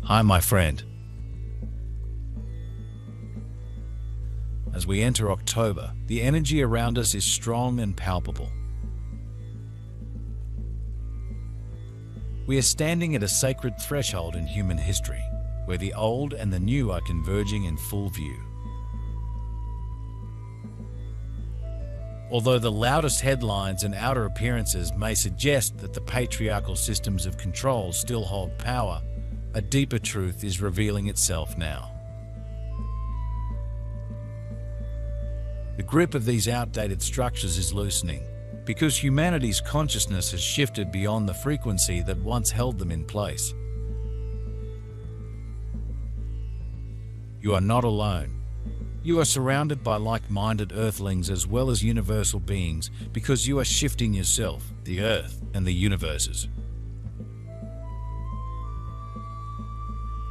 Hi, my friend. As we enter October, the energy around us is strong and palpable. We are standing at a sacred threshold in human history, where the old and the new are converging in full view. Although the loudest headlines and outer appearances may suggest that the patriarchal systems of control still hold power, a deeper truth is revealing itself now. The grip of these outdated structures is loosening, because humanity's consciousness has shifted beyond the frequency that once held them in place. You are not alone. You are surrounded by like-minded earthlings as well as universal beings, because you are shifting yourself, the earth, and the universes.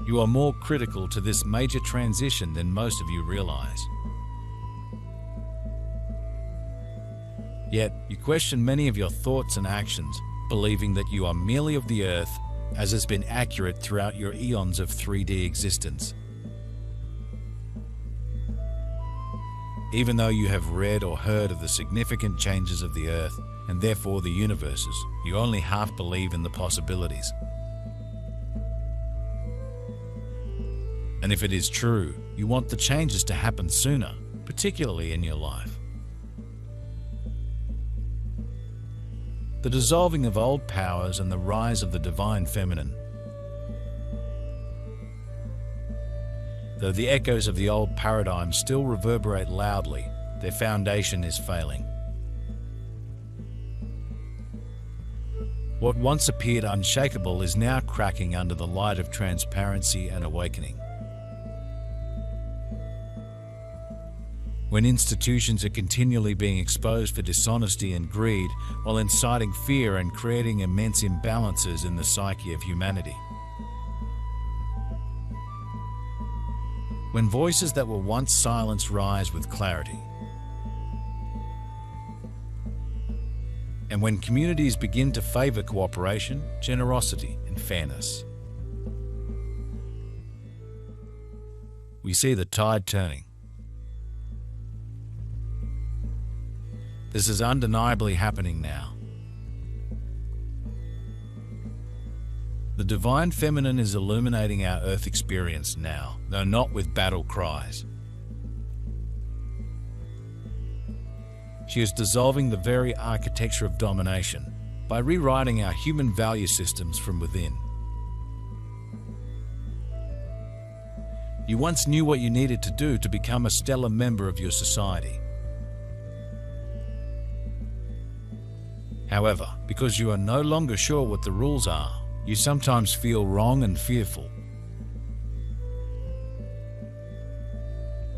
You are more critical to this major transition than most of you realize. Yet, you question many of your thoughts and actions, believing that you are merely of the earth, as has been accurate throughout your eons of 3D existence. Even though you have read or heard of the significant changes of the earth, and therefore the universes, you only half believe in the possibilities. And if it is true, you want the changes to happen sooner, particularly in your life. The dissolving of old powers and the rise of the divine feminine. Though the echoes of the old paradigm still reverberate loudly, their foundation is failing. What once appeared unshakable is now cracking under the light of transparency and awakening. When institutions are continually being exposed for dishonesty and greed, while inciting fear and creating immense imbalances in the psyche of humanity. When voices that were once silenced rise with clarity. And when communities begin to favor cooperation, generosity, and fairness. We see the tide turning. This is undeniably happening now. The divine feminine is illuminating our earth experience now, though not with battle cries. She is dissolving the very architecture of domination by rewriting our human value systems from within. You once knew what you needed to do to become a stellar member of your society. However, because you are no longer sure what the rules are, you sometimes feel wrong and fearful.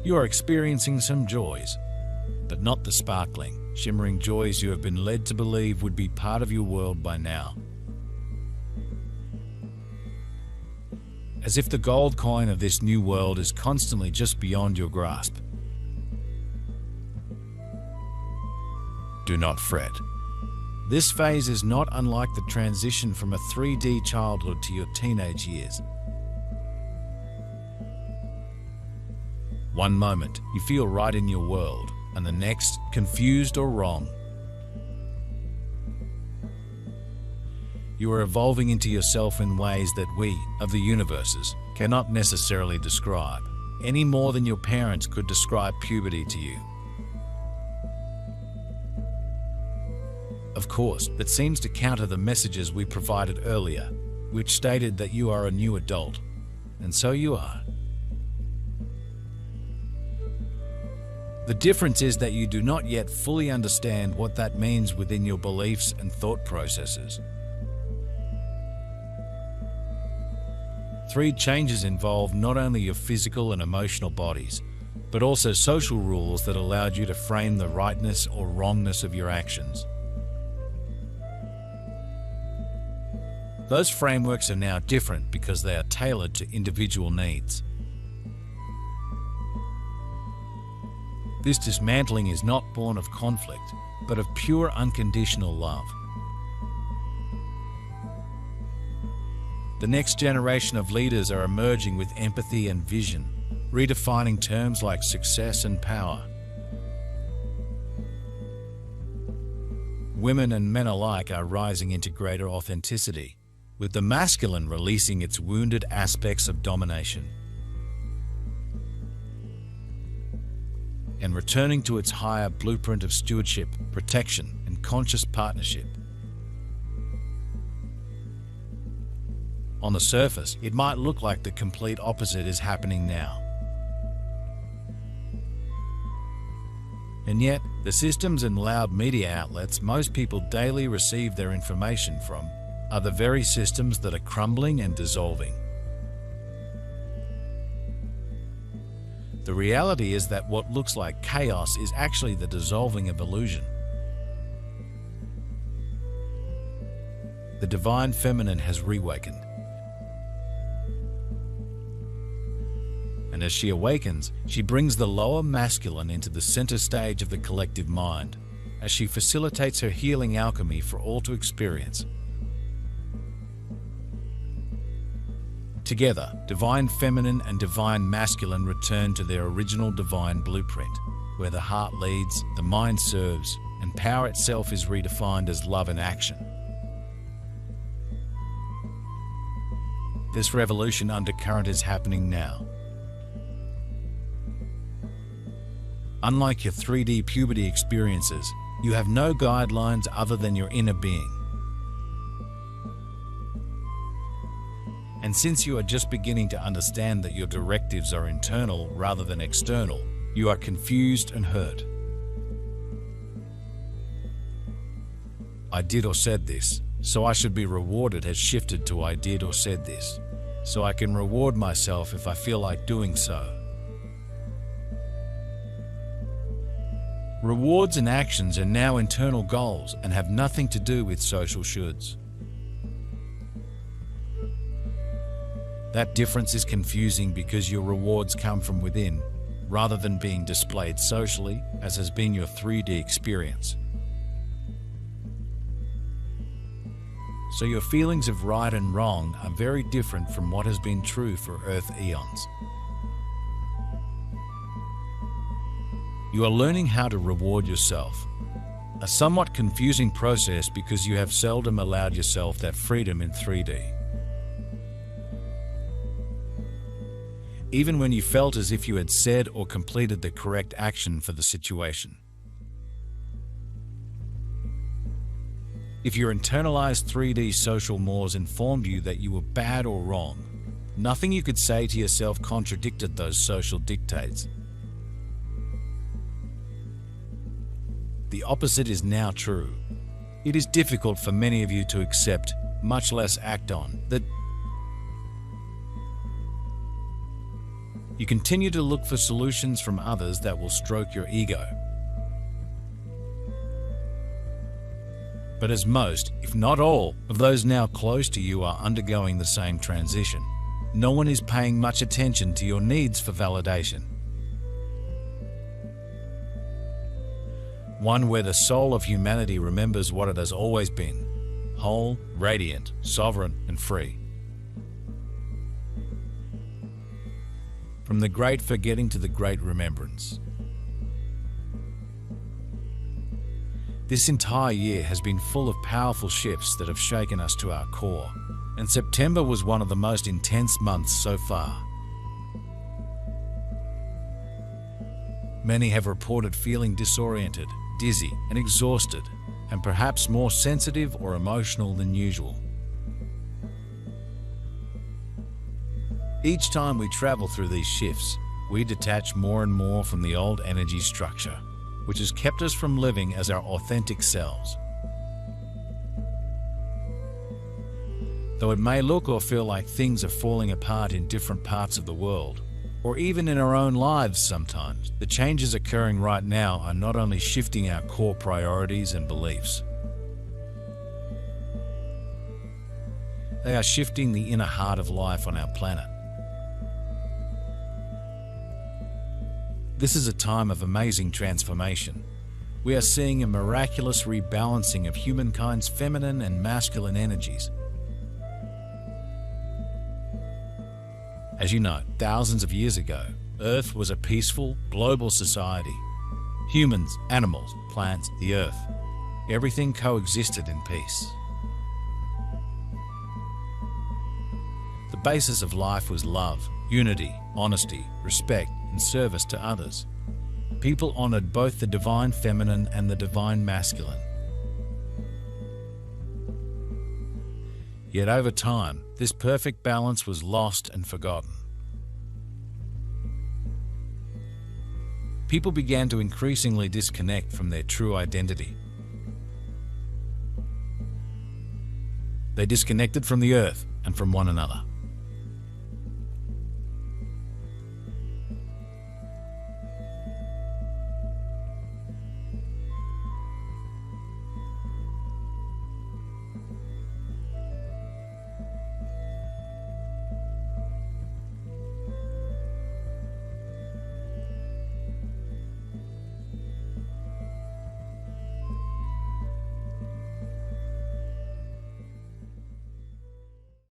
You are experiencing some joys, but not the sparkling, shimmering joys you have been led to believe would be part of your world by now. As if the gold coin of this new world is constantly just beyond your grasp. Do not fret. This phase is not unlike the transition from a 3D childhood to your teenage years. One moment, you feel right in your world, and the next, confused or wrong. You are evolving into yourself in ways that we, of the universes, cannot necessarily describe, any more than your parents could describe puberty to you. Of course, that seems to counter the messages we provided earlier, which stated that you are a new adult, and so you are. The difference is that you do not yet fully understand what that means within your beliefs and thought processes. 3 changes involve not only your physical and emotional bodies, but also social rules that allowed you to frame the rightness or wrongness of your actions. Those frameworks are now different because they are tailored to individual needs. This dismantling is not born of conflict, but of pure unconditional love. The next generation of leaders are emerging with empathy and vision, redefining terms like success and power. Women and men alike are rising into greater authenticity, with the masculine releasing its wounded aspects of domination and returning to its higher blueprint of stewardship, protection, and conscious partnership. On the surface, it might look like the complete opposite is happening now. And yet, the systems and loud media outlets most people daily receive their information from are the very systems that are crumbling and dissolving. The reality is that what looks like chaos is actually the dissolving of illusion. The divine feminine has reawakened. And as she awakens, she brings the lower masculine into the center stage of the collective mind, as she facilitates her healing alchemy for all to experience. Together, divine feminine and divine masculine return to their original divine blueprint, where the heart leads, the mind serves, and power itself is redefined as love in action. This revolution undercurrent is happening now. Unlike your 3D puberty experiences, you have no guidelines other than your inner being. And since you are just beginning to understand that your directives are internal rather than external, you are confused and hurt. I did or said this, so I should be rewarded has shifted to I did or said this, so I can reward myself if I feel like doing so. Rewards and actions are now internal goals and have nothing to do with social shoulds. That difference is confusing because your rewards come from within, rather than being displayed socially, as has been your 3D experience. So your feelings of right and wrong are very different from what has been true for Earth eons. You are learning how to reward yourself, a somewhat confusing process because you have seldom allowed yourself that freedom in 3D. Even when you felt as if you had said or completed the correct action for the situation. If your internalized 3D social mores informed you that you were bad or wrong, nothing you could say to yourself contradicted those social dictates. The opposite is now true. It is difficult for many of you to accept, much less act on, that you continue to look for solutions from others that will stroke your ego. But as most, if not all, of those now close to you are undergoing the same transition, no one is paying much attention to your needs for validation. One where the soul of humanity remembers what it has always been, whole, radiant, sovereign, and free. From the great forgetting to the great remembrance. This entire year has been full of powerful shifts that have shaken us to our core, and September was one of the most intense months so far. Many have reported feeling disoriented, dizzy, and exhausted, and perhaps more sensitive or emotional than usual. Each time we travel through these shifts, we detach more and more from the old energy structure, which has kept us from living as our authentic selves. Though it may look or feel like things are falling apart in different parts of the world, or even in our own lives sometimes, the changes occurring right now are not only shifting our core priorities and beliefs, they are shifting the inner heart of life on our planet. This is a time of amazing transformation. We are seeing a miraculous rebalancing of humankind's feminine and masculine energies. As you know, thousands of years ago, Earth was a peaceful, global society. Humans, animals, plants, the Earth, everything coexisted in peace. The basis of life was love, unity, honesty, respect, and service to others. People honored both the divine feminine and the divine masculine. Yet over time, this perfect balance was lost and forgotten. People began to increasingly disconnect from their true identity. They disconnected from the Earth and from one another.